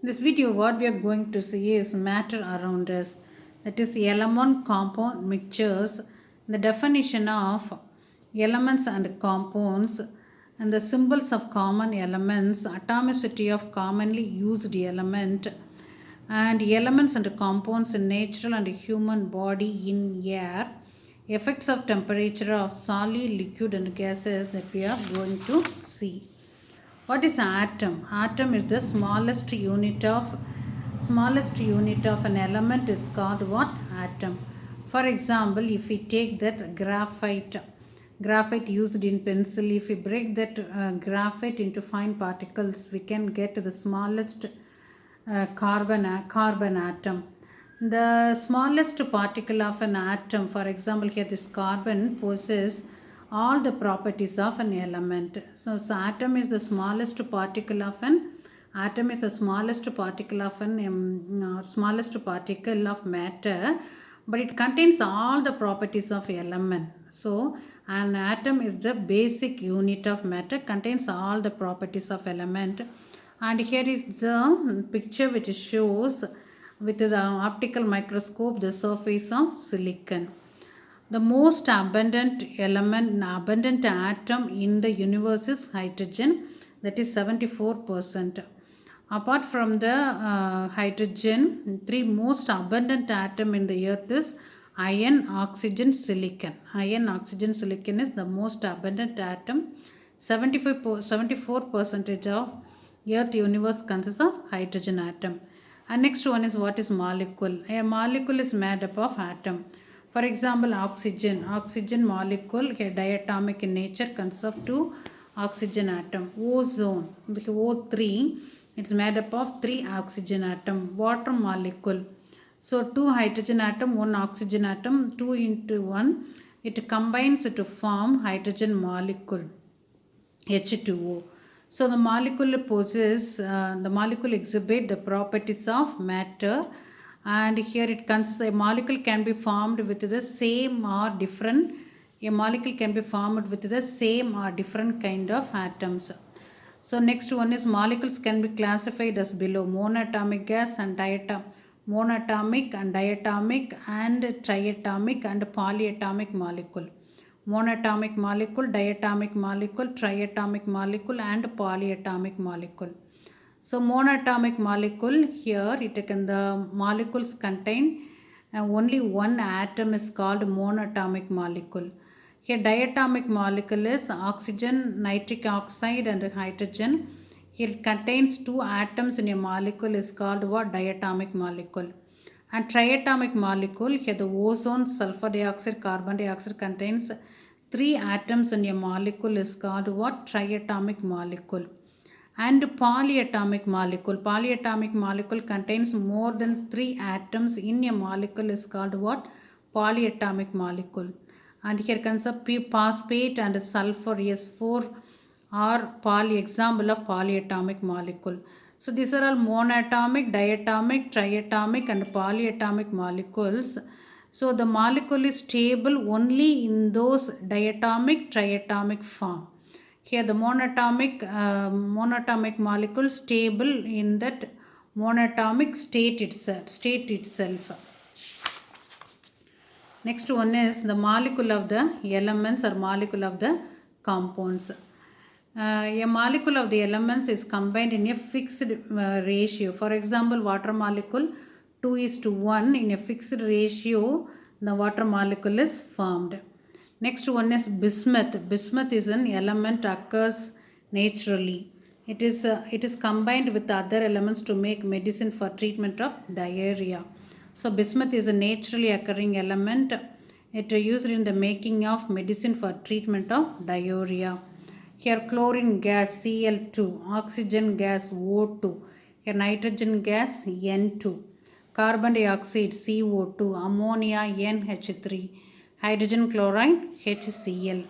This video, what we are going to see is matter around us. That is element compound mixtures, the definition of elements and compounds, and the symbols of common elements, atomicity of commonly used element, and elements and compounds in natural and human body in air, effects of temperature of solid, liquid, and gases that we are going to see. What is atom? Atom is the smallest unit of an element is called what? Atom. For example, if we take that graphite used in pencil, if we break that graphite into fine particles, we can get the smallest carbon atom. The smallest particle of an atom, for example, here this carbon possesses all the properties of an element. So atom is the smallest particle of an smallest particle of matter, but it contains all the properties of element. So an atom is the basic unit of matter, contains all the properties of element. And here is the picture which shows with the optical microscope the surface of silicon. The most abundant atom in the universe is hydrogen, that is 74%. Apart from the hydrogen, three most abundant atom in the earth is iron, oxygen, silicon. Iron, oxygen, silicon is the most abundant atom. 74% of earth universe consists of hydrogen atom. And next one is what is molecule. A molecule is made up of atom. For example, oxygen molecule, diatomic in nature, consists of two oxygen atom. Ozone, the O3, it's made up of three oxygen atom. Water molecule, so two hydrogen atom, one oxygen atom, 2 into 1, it combines to form hydrogen molecule, H2O. So the molecule exhibit the properties of matter, and here it consists a molecule can be formed with the same or different kind of atoms. So next one is molecules can be classified as below: monatomic gas and monatomic and diatomic and triatomic and polyatomic molecule. Monatomic molecule, diatomic molecule, triatomic molecule and polyatomic molecule. So monatomic molecule, here the molecules contain only one atom is called monatomic molecule. Here diatomic molecule is oxygen, nitric oxide and hydrogen. Here it contains two atoms in a molecule is called what? Diatomic molecule. And triatomic molecule, here the ozone, sulfur dioxide, carbon dioxide contains three atoms in a molecule is called what? Triatomic molecule. And polyatomic molecule contains more than three atoms in a molecule is called what? Polyatomic molecule. And here comes a phosphate and sulfur S4 are example of polyatomic molecule. So these are all monatomic, diatomic, triatomic and polyatomic molecules. So the molecule is stable only in those diatomic, triatomic form. Here the monatomic molecule stable in that monatomic state itself. Next one is the molecule of the elements or molecule of the compounds. A molecule of the elements is combined in a fixed ratio. For example, water molecule 2:1 in a fixed ratio, the water molecule is formed. Next one is bismuth. Bismuth is an element occurs naturally. It is combined with other elements to make medicine for treatment of diarrhea. So bismuth is a naturally occurring element. It is used in the making of medicine for treatment of diarrhea. Here chlorine gas Cl2, oxygen gas O2, here nitrogen gas N2, carbon dioxide CO2, ammonia NH3, hydrogen chloride HCl.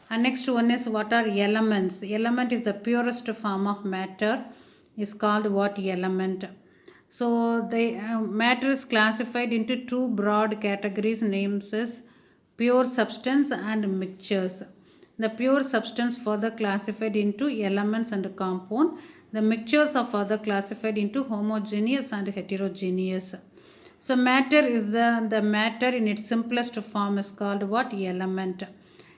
And next one is what are elements. Element is the purest form of matter, is called what? Element. So the matter is classified into two broad categories, names as pure substance and mixtures. The pure substance further classified into elements and compound. The mixtures are further classified into homogeneous and heterogeneous. So matter is the matter in its simplest form is called what? Element.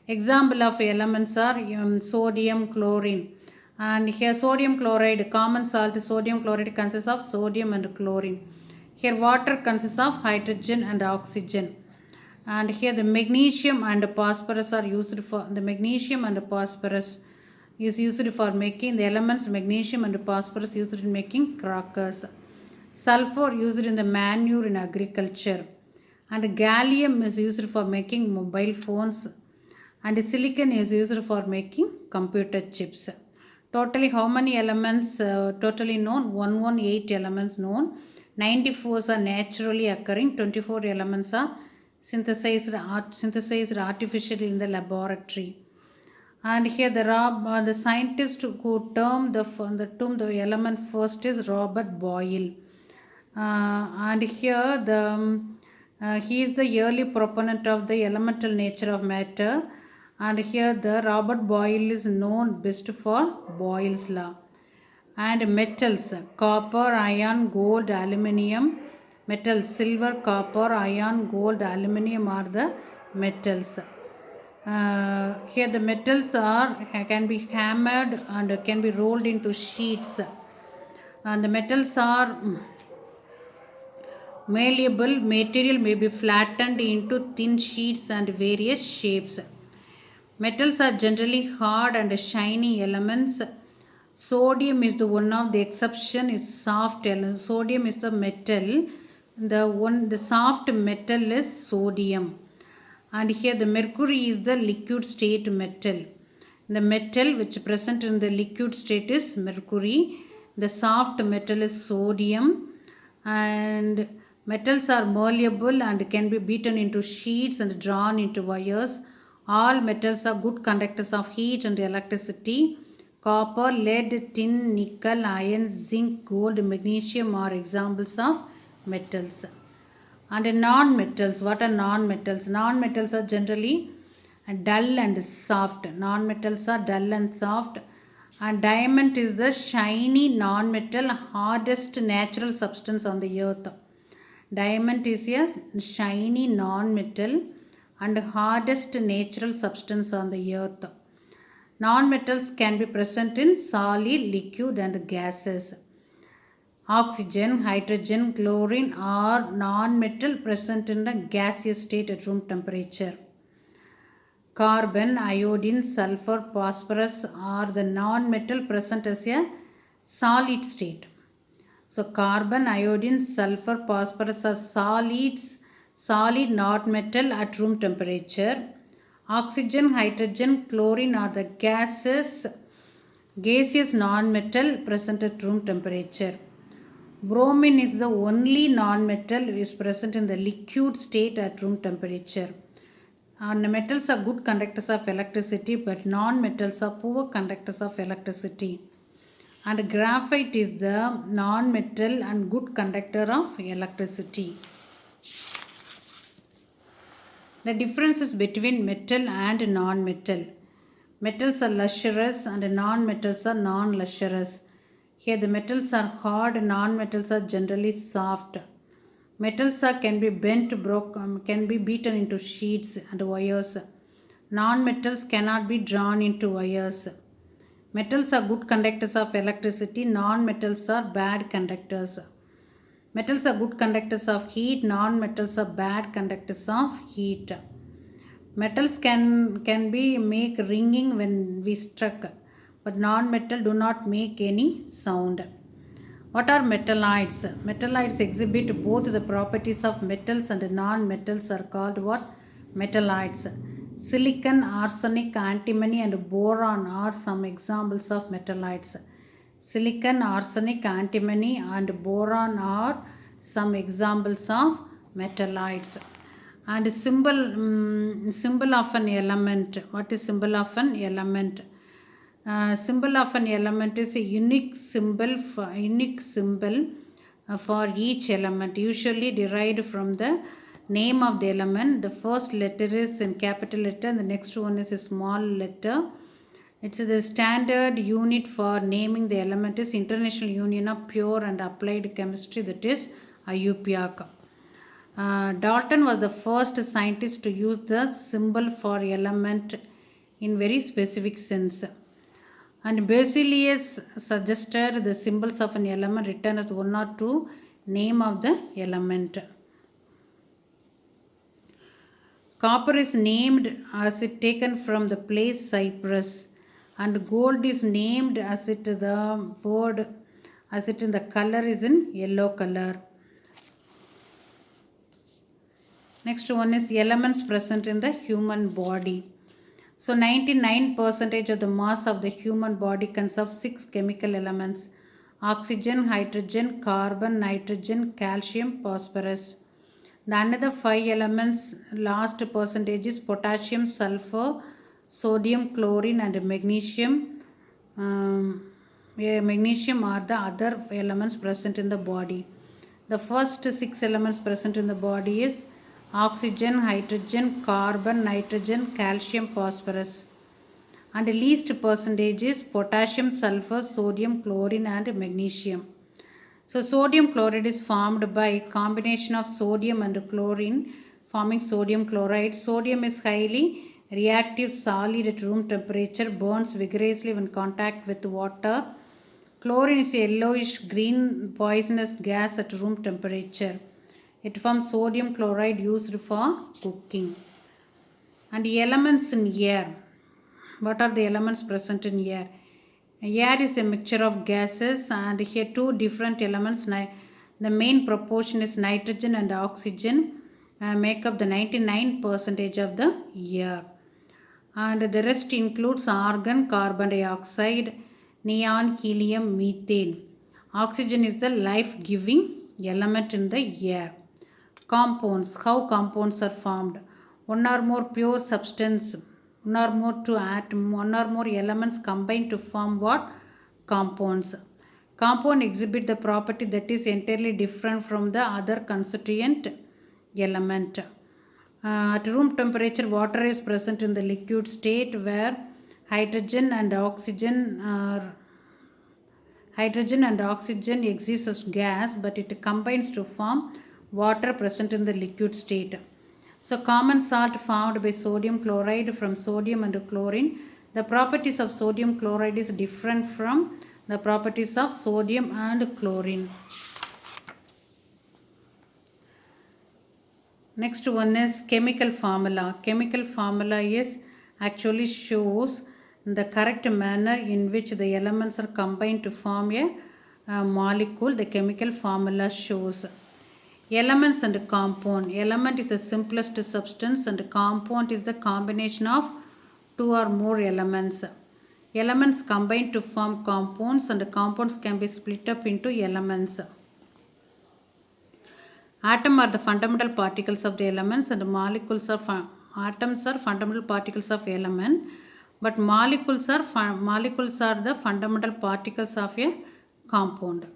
Example of elements are sodium, chlorine. And here sodium chloride, common salt sodium chloride consists of sodium and chlorine. Here water consists of hydrogen and oxygen. And here the magnesium and phosphorus are used for, the magnesium and phosphorus is used for making the elements magnesium and phosphorus used in making crackers. Sulfur used in the manure in agriculture. And gallium is used for making mobile phones. And silicon is used for making computer chips. Totally how many elements totally known? 118 elements known. 94 are naturally occurring. 24 elements are synthesized artificially in the laboratory. And here the scientist who termed the element first is Robert Boyle. And here he is the early proponent of the elemental nature of matter. And here the Robert Boyle is known best for Boyle's law. And metals, copper, iron, gold, aluminium. Metals, silver, copper, iron, gold, aluminium are the metals. Here the metals can be hammered and can be rolled into sheets. And the metals are malleable. Material may be flattened into thin sheets and various shapes. Metals are generally hard and shiny elements. Sodium is the one of the exception. Is soft element. Sodium is the metal. The soft metal is sodium. And here the mercury is the liquid state metal. The metal which present in the liquid state is mercury. The soft metal is sodium. And metals are malleable and can be beaten into sheets and drawn into wires. All metals are good conductors of heat and electricity. Copper, lead, tin, nickel, iron, zinc, gold, magnesium are examples of metals. And non-metals, what are non-metals? Non-metals are generally dull and soft. Non-metals are dull and soft. And diamond is the shiny non-metal hardest natural substance on the earth. Diamond is a shiny non-metal and hardest natural substance on the earth. Non-metals can be present in solid, liquid and gases. Oxygen, hydrogen, chlorine are non-metal present in the gaseous state at room temperature. Carbon, iodine, sulfur, phosphorus are the non-metal present as a solid state. So carbon, iodine, sulfur, phosphorus are solid non-metal at room temperature. Oxygen, hydrogen, chlorine are the gaseous non-metal present at room temperature. Bromine is the only non-metal is present in the liquid state at room temperature. And metals are good conductors of electricity, but non-metals are poor conductors of electricity. And graphite is the non-metal and good conductor of electricity. The differences between metal and non-metal. Metals are lustrous and non-metals are non-lustrous. Here the metals are hard, non-metals are generally soft. Metals can be bent, broken, can be beaten into sheets and wires. Non-metals cannot be drawn into wires. Metals are good conductors of electricity, non-metals are bad conductors. Metals are good conductors of heat, non-metals are bad conductors of heat. Metals can be make ringing when we struck, but non-metal do not make any sound. What are metalloids? Metalloids exhibit both the properties of metals and non-metals are called what? Metalloids. Silicon, arsenic, antimony and boron are some examples of metalloids. Silicon, arsenic, antimony and boron are some examples of metalloids. And symbol of an element. What is symbol of an element? Symbol of an element is a unique symbol for each element, usually derived from the name of the element. The first letter is in capital letter, the next one is a small letter. It's the standard unit for naming the element is International Union of Pure and Applied Chemistry, that is IUPAC. Dalton was the first scientist to use the symbol for element in very specific sense. And Berzelius suggested the symbols of an element written as one or two name of the element. Copper is named as it taken from the place Cyprus, and gold is named as it the word as it in the color is in yellow color. Next one is elements present in the human body. So 99% of the mass of the human body consists of 6 chemical elements: oxygen, hydrogen, carbon, nitrogen, calcium, phosphorus. The another 5 elements, last percentage is potassium, sulfur, sodium, chlorine and magnesium. Magnesium are the other elements present in the body. The first 6 elements present in the body is oxygen, hydrogen, carbon, nitrogen, calcium, phosphorus. And the least percentage is potassium, sulfur, sodium, chlorine and magnesium. So sodium chloride is formed by combination of sodium and chlorine forming sodium chloride. Sodium is highly reactive solid at room temperature, burns vigorously when contact with water. Chlorine is a yellowish green poisonous gas at room temperature. It forms sodium chloride used for cooking. And the elements in air. What are the elements present in air? Air is a mixture of gases, and here two different elements. The main proportion is nitrogen and oxygen make up the 99% of the air. And the rest includes argon, carbon dioxide, neon, helium, methane. Oxygen is the life-giving element in the air. Compounds. How compounds are formed? One or more pure substance, one or more two atom, one or more elements combine to form what? Compounds. Compound exhibit the property that is entirely different from the other constituent element. At room temperature, water is present in the liquid state where hydrogen and oxygen exist as gas, but it combines to form water present in the liquid state. So common salt formed by sodium chloride from sodium and chlorine. The properties of sodium chloride is different from the properties of sodium and chlorine. Next one is chemical formula. Chemical formula is actually shows the correct manner in which the elements are combined to form a molecule. The chemical formula shows. Elements and compound. Element is the simplest substance and compound is the combination of two or more elements. Elements combine to form compounds and compounds can be split up into elements. Atoms are the fundamental particles of the elements and molecules are atoms are fundamental particles of element, but molecules are the fundamental particles of a compound.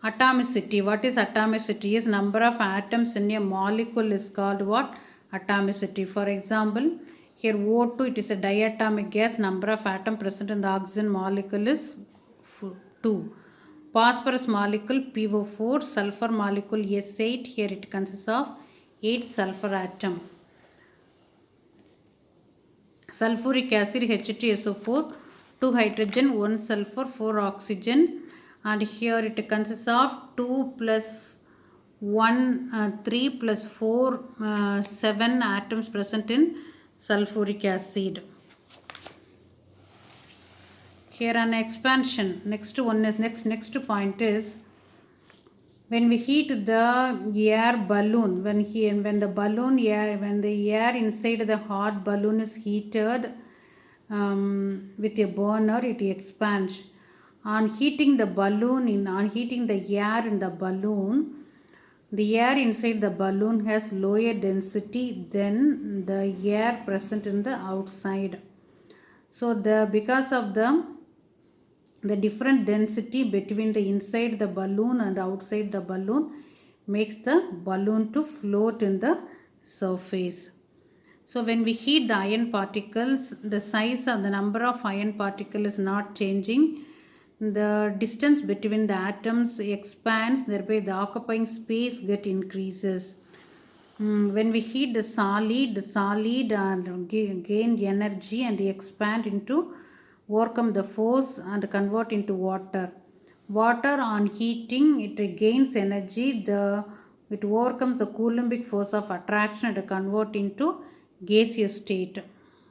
Atomicity. What is atomicity? Is number of atoms in a molecule is called what? Atomicity. For example, here O2, it is a diatomic gas. Number of atoms present in the oxygen molecule is 2. Phosphorus molecule PO4, sulfur molecule S8. Here it consists of 8 sulfur atom. Sulfuric acid H2SO4, 2 hydrogen, 1 sulfur, 4 oxygen. And here it consists of 2 plus 1, 3 plus 4, 7 atoms present in sulfuric acid. Here an expansion. Next point is when we heat the air balloon, when the air inside the hot balloon is heated with a burner, it expands. On heating the air in the balloon, the air inside the balloon has lower density than the air present in the outside. So because of the different density between the inside the balloon and outside the balloon makes the balloon to float in the surface. So when we heat the iron particles, the size and the number of iron particle is not changing. The distance between the atoms expands, thereby the occupying space get increases. When we heat the solid gain energy and expand into overcome the force and convert into water. Water on heating it gains energy. It overcomes the Coulombic force of attraction and convert into gaseous state.